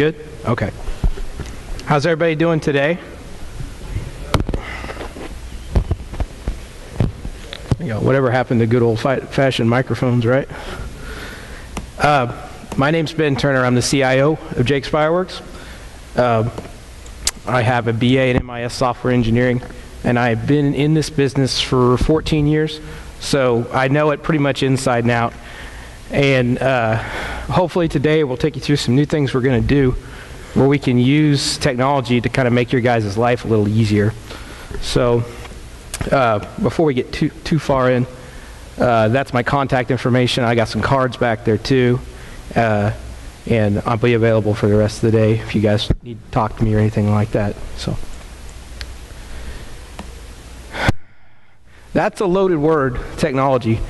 Good? Okay. How's everybody doing today? You know, whatever happened to good old-fashioned microphones, right? My name's Ben Turner. I'm the CIO of Jake's Fireworks. I have a BA in MIS software engineering, and I've been in this business for 14 years, so I know it pretty much inside and out. And hopefully today we'll take you through some new things we're going to do where we can use technology to kind of make your guys' life a little easier. So before we get too far in, that's my contact information. I got some cards back there too, and I'll be available for the rest of the day if you guys need to talk to me or anything like that. So that's a loaded word, technology.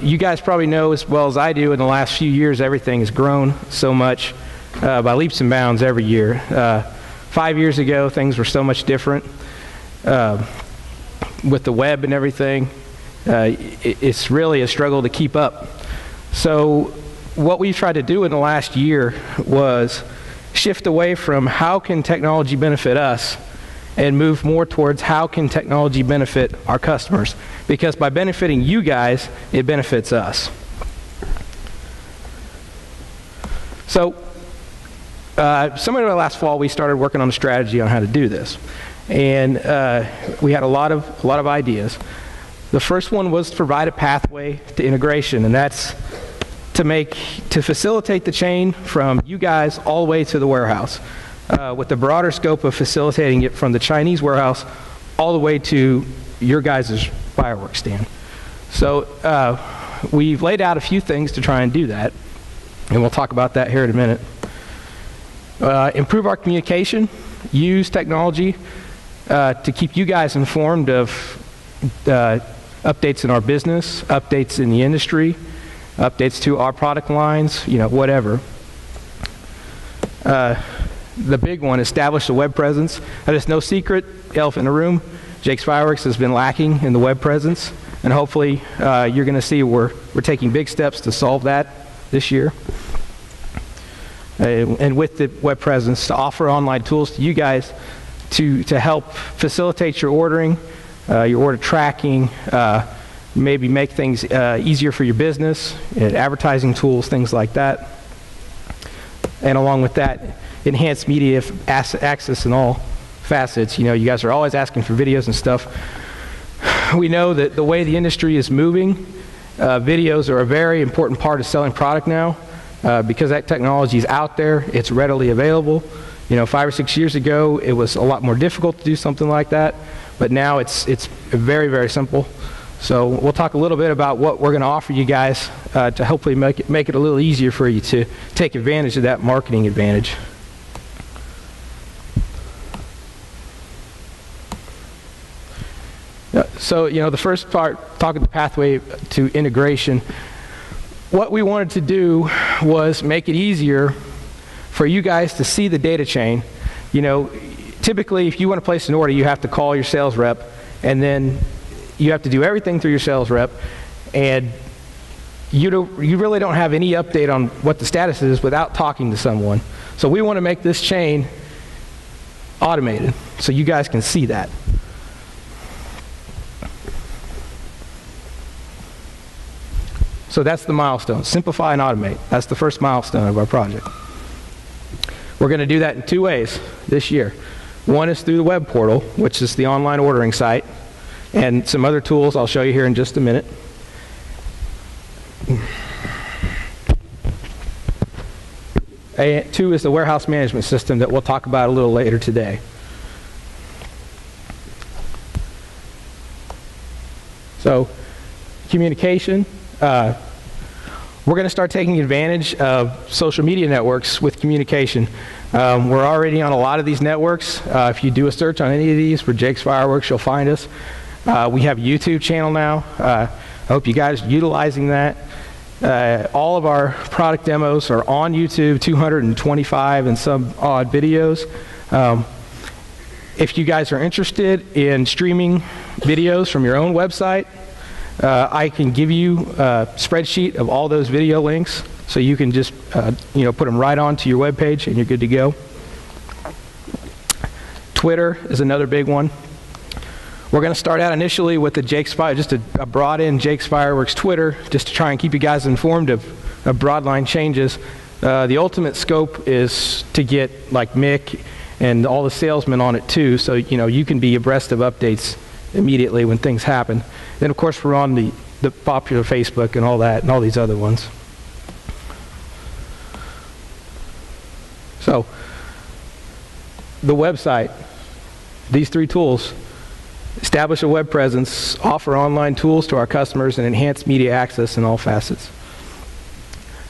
You guys probably know as well as I do, in the last few years everything has grown so much by leaps and bounds every year. 5 years ago things were so much different. With the web and everything, it's really a struggle to keep up. So what we've tried to do in the last year was shift away from how can technology benefit us and move more towards how can technology benefit our customers. Because by benefiting you guys, it benefits us. So somewhere last fall we started working on a strategy on how to do this. And we had a lot of ideas. The first one was to provide a pathway to integration, and that's to facilitate the chain from you guys all the way to the warehouse, with the broader scope of facilitating it from the Chinese warehouse all the way to your guys' fireworks stand. So we've laid out a few things to try and do that, and we'll talk about that here in a minute. Improve our communication, use technology to keep you guys informed of updates in our business, updates in the industry, updates to our product lines, you know, whatever. The big one, establish a web presence. That is no secret, elephant in the room. Jake's Fireworks has been lacking in the web presence, and hopefully you're going to see we're taking big steps to solve that this year. And with the web presence, to offer online tools to you guys to help facilitate your ordering, your order tracking, maybe make things easier for your business, advertising tools, things like that. And along with that, enhanced media access in all facets. You know, you guys are always asking for videos and stuff. We know that the way the industry is moving, videos are a very important part of selling product now. Because that technology is out there, it's readily available. You know, 5 or 6 years ago, it was a lot more difficult to do something like that, but now it's very, very simple. So we'll talk a little bit about what we're going to offer you guys to hopefully make it a little easier for you to take advantage of that marketing advantage. So, you know, the first part, talking the pathway to integration. What we wanted to do was make it easier for you guys to see the data chain. You know, typically if you want to place an order, you have to call your sales rep, and then you have to do everything through your sales rep, and you really don't have any update on what the status is without talking to someone. So we want to make this chain automated so you guys can see that. So that's the milestone, simplify and automate. That's the first milestone of our project. We're going to do that in 2 ways this year. One is through the web portal, which is the online ordering site, and some other tools I'll show you here in just a minute. And 2 is the warehouse management system that we'll talk about a little later today. So, communication. We're going to start taking advantage of social media networks with communication. We're already on a lot of these networks. If you do a search on any of these for Jake's Fireworks, you'll find us. We have a YouTube channel now. I hope you guys are utilizing that. All of our product demos are on YouTube, 225 and some odd videos. If you guys are interested in streaming videos from your own website, I can give you a spreadsheet of all those video links So you can just put them right onto your web page and you're good to go. Twitter is another big one. We're going to start out initially with the Jake's Fire, just a brought-in Jake's Fireworks Twitter, just to try and keep you guys informed of broadline changes. The ultimate scope is to get like Mick and all the salesmen on it too, so you can be abreast of updates immediately when things happen. Then of course we're on the popular Facebook and all that, and all these other ones. So the website, these three tools: establish a web presence, offer online tools to our customers, and enhance media access in all facets.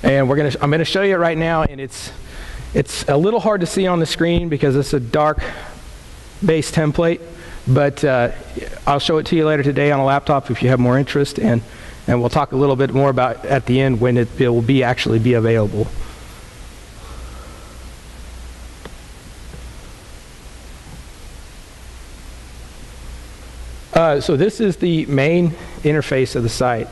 And I'm going to show you it right now, and it's a little hard to see on the screen because it's a dark base template, but I'll show it to you later today on a laptop if you have more interest, and we'll talk a little bit more about at the end when it will actually be available. So this is the main interface of the site.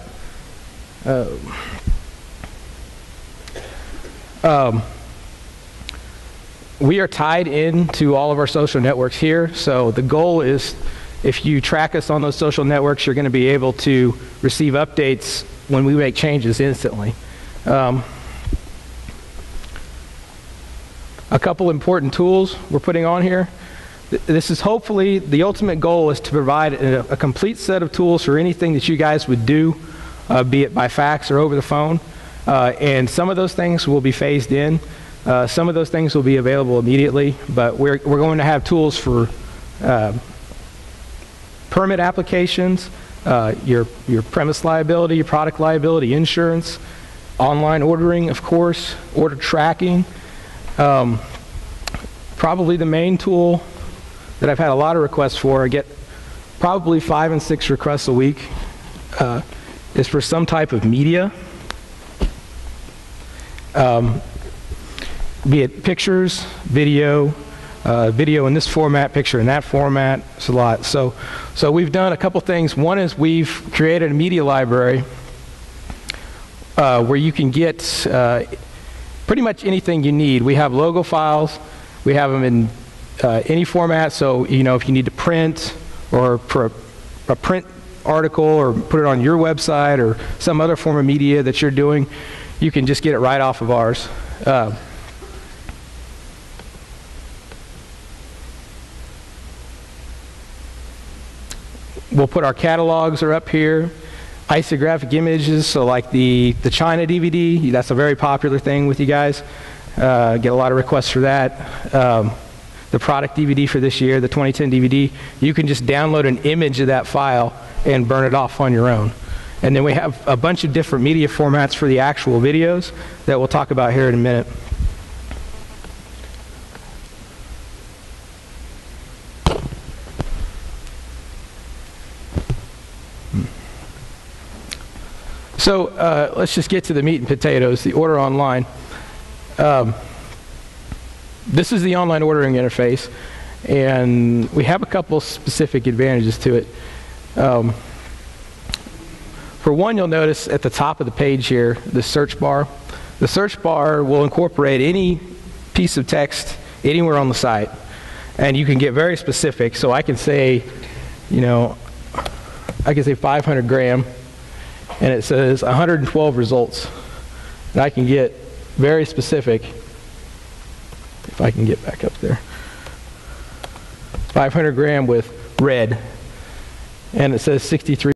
We are tied into all of our social networks here, so the goal is if you track us on those social networks, you're going to be able to receive updates when we make changes instantly. A couple important tools we're putting on here. This is hopefully, the ultimate goal is to provide a complete set of tools for anything that you guys would do, be it by fax or over the phone. And some of those things will be phased in. Some of those things will be available immediately, but we're going to have tools for permit applications, your premise liability, your product liability insurance, online ordering, of course, order tracking. Probably the main tool that I've had a lot of requests for, I get probably 5 and 6 requests a week, is for some type of media. Be it pictures, video, video in this format, picture in that format. It's a lot. So we've done a couple things. One is we've created a media library where you can get pretty much anything you need. We have logo files. We have them in any format. So if you need to print or a print article or put it on your website or some other form of media that you're doing, you can just get it right off of ours. We'll put our catalogs are up here. Isographic images, so like the China DVD, that's a very popular thing with you guys. Get a lot of requests for that. The product DVD for this year, the 2010 DVD, you can just download an image of that file and burn it off on your own. And then we have a bunch of different media formats for the actual videos that we'll talk about here in a minute. So let's just get to the meat and potatoes, the order online. This is the online ordering interface, and we have a couple specific advantages to it. For one, you'll notice at the top of the page here, the search bar. The search bar will incorporate any piece of text anywhere on the site, and you can get very specific. So I can say, I can say 500 gram, and it says 112 results. And I can get very specific. If I can get back up there. 500 gram with red, and it says 63